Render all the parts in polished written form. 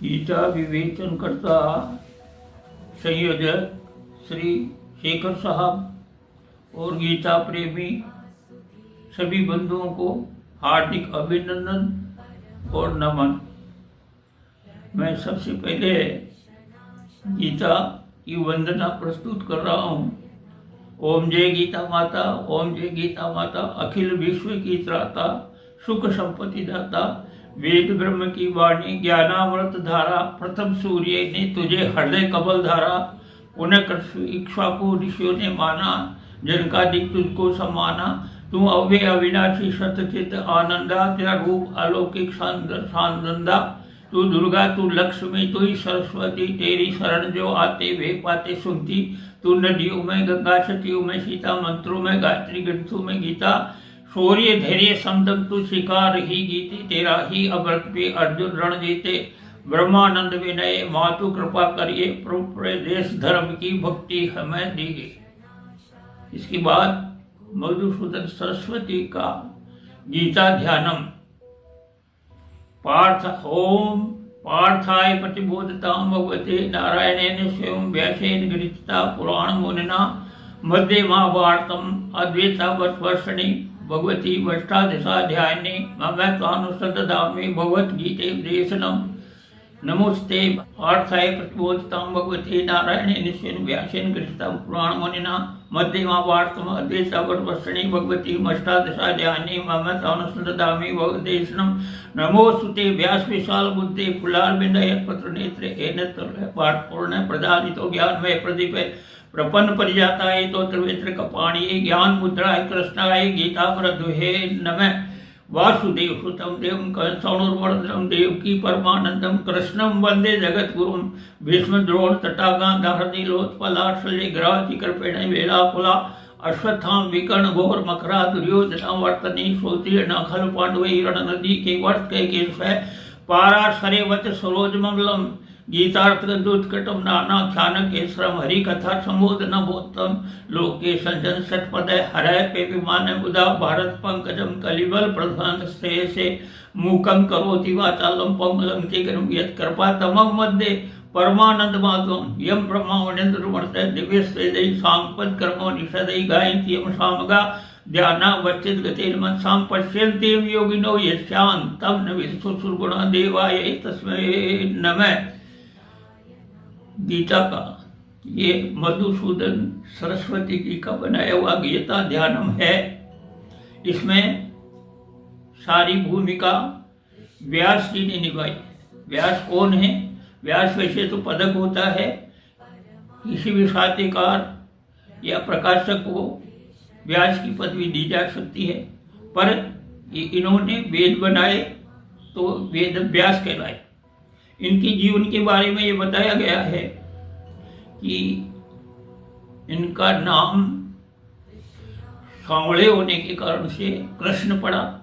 गीता विवेचनकर्ता संयोजक श्री शेखर साहब और गीता प्रेमी सभी बंधुओं को हार्दिक अभिनंदन और नमन। मैं सबसे पहले गीता की वंदना प्रस्तुत कर रहा हूँ। ओम जय गीता माता, ओम जय गीता माता, अखिल विश्व की त्राता, सुख संपत्ति दाता, वेद ब्रह्म की वाणी, ज्ञानामृत धारा, प्रथम सूर्य ने तुझे हृदय कमल धारा, पुनः इक्ष्वाकु ऋषियों ने माना, जन का दिख तुझको समाना, तू अव्यय अविनाशी सतचित आनंदा, तेरा रूप अलौकिक शानंदा, तू दुर्गा तू लक्ष्मी तू ही सरस्वती, तेरी शरण जो आते वे पाते सुनती, तू नदियों में गंगा, सतियों में सीता, मंत्रों में गायत्री, ग्रंथों में गीता, शौर्य धैर्य समदम तू शिकार ही गीते, तेरा ही अमृत पे अर्जुन रण जीते, ब्रह्मानंद विनय मातु कृपा करिए, प्रदेश धर्म की भक्ति हमें दीजिए। इसके बाद मधुसूदन सरस्वती का गीता ध्यानम। ओम पार्थाय प्रतिबोधतां भगवते नारायणेन स्वयं व्यासेन गृहीता पुराण मुनिना मध्ये महाभारतम अद्वैतावर्षिणी भगवती अष्टादशाध्यायिनी ममत्वानुसदधामि भगवद्गीते देशनम्। नमोस्ते पार्थाय प्रतिबोधतां भगवते नारायणेन स्वयं व्यासेन गृहीता पुराण मुनिना मध्ये महाभारतम अद्वैतावर्षिणी भगवती अष्टादशाध्यायिनी ममत्वानुसदधामि भगवद्देशनम्। नमोस्तुते व्यास विशाल बुद्धे फुलारविंदय पत्र नेत्र येन पाठ पूर्ण प्रदानितो ज्ञानमय प्रदीप प्रपन्न परिजाताय तो त्रिवेत्र कपाणिये ज्ञान मुद्राय कृष्णाय गीतामृतदुहे नमः। वासुदेव सुतं देवं कंसचाणूरमर्दनं देवकी परमानंदं कृष्णं वंदे जगद्गुरुं। भीष्म द्रोण तटाकांधारनीलोत्पलाशल्य ग्राची कृपेण वेलाकुला अश्वत्थाम विकर्ण घोर मकरा दुर्योधना वर्तनी श्रोत्रिय नखल पांडवै रण नदी के वर्त के स्व पाराशरे वच सरोजमंगलम गीतार्थगंधोत्कटम नाना ख्यान केसरम हरि कथा संबोधन बोधम लोके संजन षटपदय हरय पे विमान बुधा भारत पंकजम कलिबल प्रधान से मूकम करोति वाचालम पंगलम के यत् कृपा तमम मध्ये परमानंद माधवम यम ब्रह्मा वनेन्द्रमर्तय दिव्य स्वेदय सांपद कर्मो निषदय गायन्ति यम सामगा ध्याना वच्चित गतिर् मनसां पश्यन्ति योगिनो यस्यान्तं न विदुषु सुरगुणा देवाय तस्मै नमः। गीता का ये मधुसूदन सरस्वती जी का बनाया हुआ गीता ध्यानम है। इसमें सारी भूमिका व्यास जी ने निभाई। व्यास कौन है? व्यास वैसे तो पदक होता है, किसी भी साहित्यकार या प्रकाशक को व्यास की पदवी दी जा सकती है, पर इन्होंने वेद बनाए तो वेद व्यास कहलाए। इनके जीवन के बारे में ये बताया गया है कि इनका नाम सांवले होने के कारण से कृष्ण पड़ा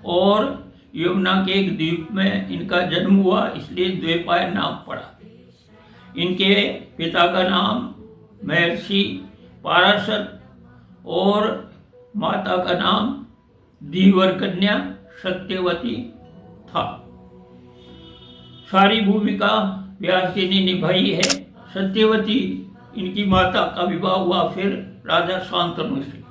और यमुना के एक द्वीप में इनका जन्म हुआ, इसलिए द्वैपायन नाम पड़ा। इनके पिता का नाम महर्षि पाराशर और माता का नाम धीवर कन्या सत्यवती था। सारी भूमिका व्यास जी ने निभाई है। सत्यवती इनकी माता का विवाह हुआ फिर राजा शांतनु से।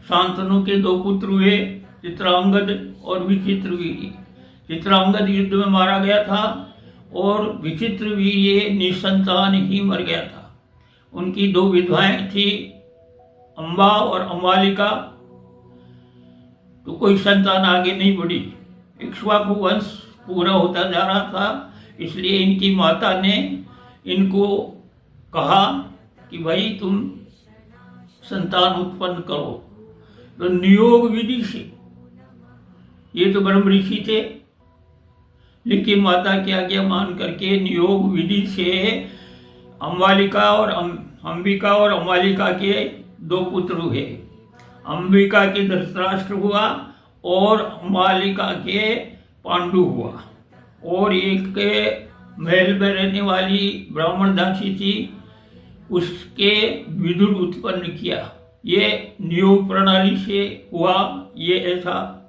शांतनु के दो पुत्र हुए, चित्रांगद और विचित्रवीर्य। चित्रांगद युद्ध में मारा गया था और विचित्रवीर्य निसंतान ही मर गया था। उनकी दो विधवाएं थी, अम्बा और अम्बालिका, तो कोई संतान आगे नहीं बढ़ी। इक्ष्वाकु वंश पूरा होता जा रहा था, इसलिए इनकी माता ने इनको कहा कि भाई तुम संतान उत्पन्न करो। तो नियोग विधि से, ये तो ब्रह्म ऋषि थे, लेकिन माता की आज्ञा मान करके नियोग विधि से अम्बालिका और अंबिका और अम्बालिका के दो पुत्र हुए। अंबिका के धृतराष्ट्र हुआ और अम्बालिका के पांडु हुआ। और एक के महल में रहने वाली ब्राह्मण दासी थी, उसके विदुर उत्पन्न किया। ये नियोग प्रणाली से हुआ, ये ऐसा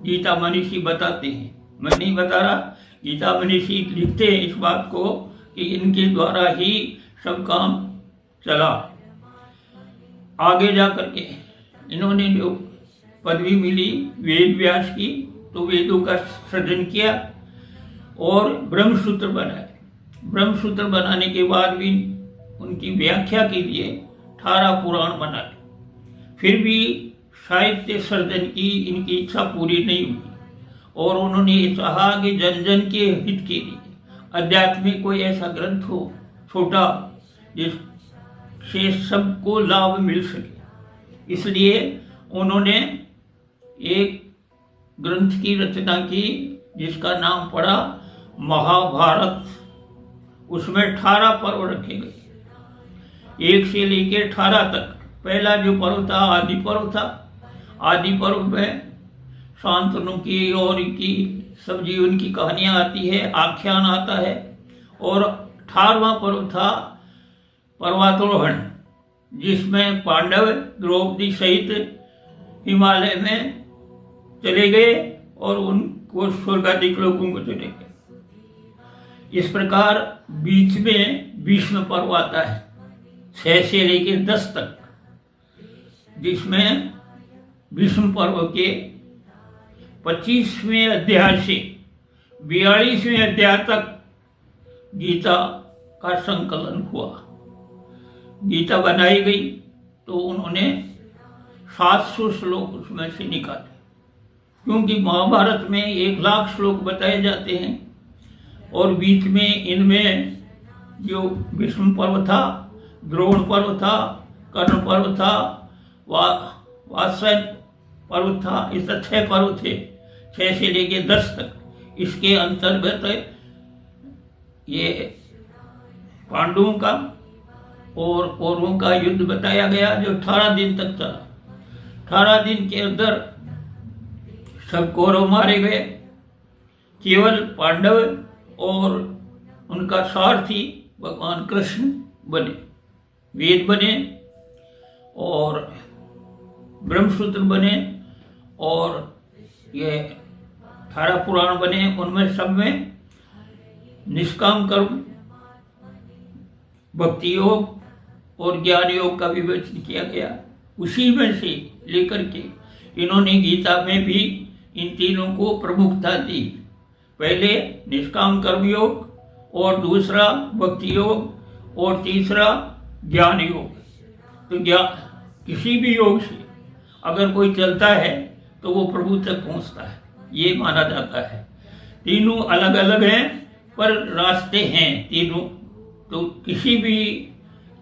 गीता मनीषी बताते हैं। मैं नहीं बता रहा, गीता मनीषी लिखते हैं इस बात को कि इनके द्वारा ही सब काम चला। आगे जा करके इन्होंने जो पदवी मिली वेद व्यास की, तो वेदों का सृजन किया और ब्रह्मसूत्र बनाए। ब्रह्मसूत्र बनाने के बाद भी उनकी व्याख्या के लिए 18 पुराण बनाए। फिर भी साहित्य सर्जन की इनकी इच्छा पूरी नहीं हुई और उन्होंने ये चाहा कि जन जन के हित के लिए आध्यात्मिक कोई ऐसा ग्रंथ हो छोटा जिससे सबको लाभ मिल सके। इसलिए उन्होंने एक ग्रंथ की रचना की जिसका नाम पड़ा महाभारत। उसमें 18 पर्व रखे गए, 1 से लेकर 18 तक। पहला जो पर्व था आदि पर्व था। आदि पर्व में शांतनु की और की सब जीवन की कहानियां आती है, आख्यान आता है। और 18वां पर्व था पर्वतारोहण, जिसमें पांडव द्रौपदी सहित हिमालय में चले गए और उनको स्वर्गाधिक लोगों को चले गए। इस प्रकार बीच में भीष्म पर्व आता है 6 से लेकर 10 तक, जिसमें भीष्म पर्व के 25वें अध्याय से 42वें अध्याय तक गीता का संकलन हुआ। गीता बनाई गई तो उन्होंने 700 श्लोक उसमें से निकाले, क्योंकि महाभारत में 1,00,000 श्लोक बताए जाते हैं और बीच में इनमें जो भीष्म पर्व था, द्रोण पर्व था, कर्ण पर्व था, वात्स्यन पर्व था। इस 6 पर्व थे, 6 से लेकर 10 तक। इसके अंतर्गत ये पांडवों का और कौरवों का युद्ध बताया गया जो 18 दिन तक चला। 18 दिन के अंदर सब कौरव मारे गए, केवल पांडव और उनका सारथी भगवान कृष्ण बने। वेद बने और ब्रह्मसूत्र बने और ये 18 पुराण बने। उनमें सब में निष्काम कर्म, भक्ति योग और ज्ञान योग का विवेचन किया गया। उसी में से लेकर के इन्होंने गीता में भी इन तीनों को प्रमुखता दी। पहले निष्काम कर्म योग और दूसरा भक्ति योग और तीसरा ज्ञान योग। तो किसी भी योग से अगर कोई चलता है तो वो प्रभु तक पहुंचता है, ये माना जाता है। तीनों अलग अलग हैं पर रास्ते हैं तीनों। तो किसी भी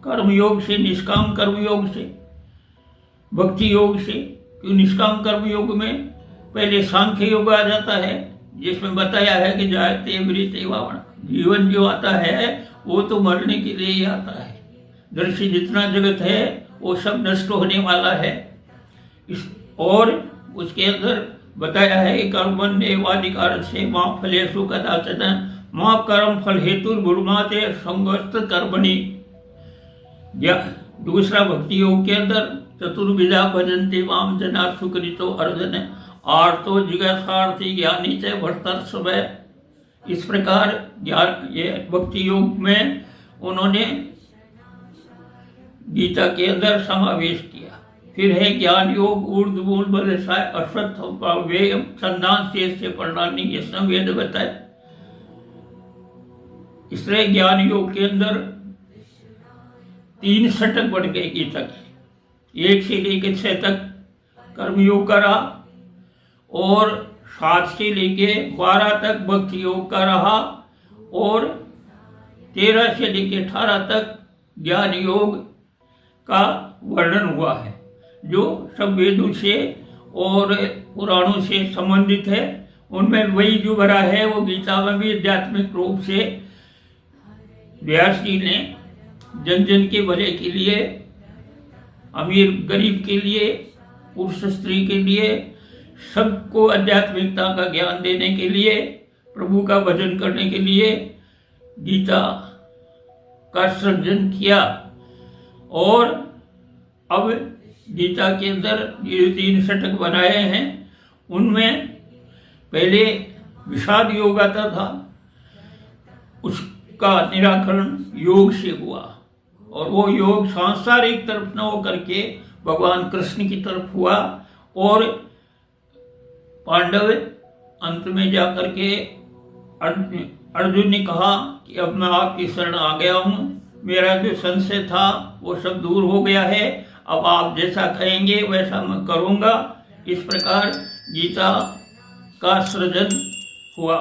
कर्म योग से, निष्काम कर्म योग से, भक्ति योग से, क्योंकि निष्काम कर्म योग में पहले सांख्य योग आ जाता है, जिसमें बताया है कि जायते मृते वावण, जीवन जो आता है वो तो मरने के लिए ही आता है। दृश्य जितना जगत है वो सब नष्ट होने वाला है। और उसके अंदर बताया है कि कर्मण्य एवाधिकार से मां फलेषु कदाचन मां कर्म फल हेतु गुरुमाते संगस्त कर्मणि। दूसरा भक्ति योग के अंदर चतुर्विधा भजन्ते माम जना सुकृतो अर्जन आर्तो जिज्ञासार्थी ज्ञानी च भर्तर्ष वै। इस प्रकार ये भक्ति योग में उन्होंने गीता के अंदर समावेश किया। फिर है ज्ञान योग ऊर्ध मूल बलसाय अश्वत्थ वेयम संधान से प्रणाली, ये सब वेद बताए। इसलिए ज्ञान योग के अंदर 3 षटक बढ़ गए गीता के। 1 से लेकर 6 तक कर्मयोग का रहा और 7 से लेके 12 तक भक्ति योग का रहा और 13 से लेके 18 तक ज्ञान योग का वर्णन हुआ है, जो सब वेदों से और पुराणों से संबंधित है। उनमें वही जो भरा है वो गीता में भी आध्यात्मिक रूप से व्यास जी ने जन जन के भले के लिए, अमीर गरीब के लिए, पुरुष स्त्री के लिए, सबको आध्यात्मिकता का ज्ञान देने के लिए, प्रभु का भजन करने के लिए गीता का सृजन किया। और अब गीता के अंदर ये 3 षटक बनाए हैं, उनमें पहले विषाद योग आता था, उसका निराकरण योग से हुआ। और वो योग सांसारिक तरफ न होकर के भगवान कृष्ण की तरफ हुआ। और पांडव अंत में जाकर के अर्जुन ने कहा कि अब मैं आपकी शरण आ गया हूँ, मेरा जो संशय था वो सब दूर हो गया है, अब आप जैसा कहेंगे वैसा मैं करूँगा। इस प्रकार गीता का सृजन हुआ।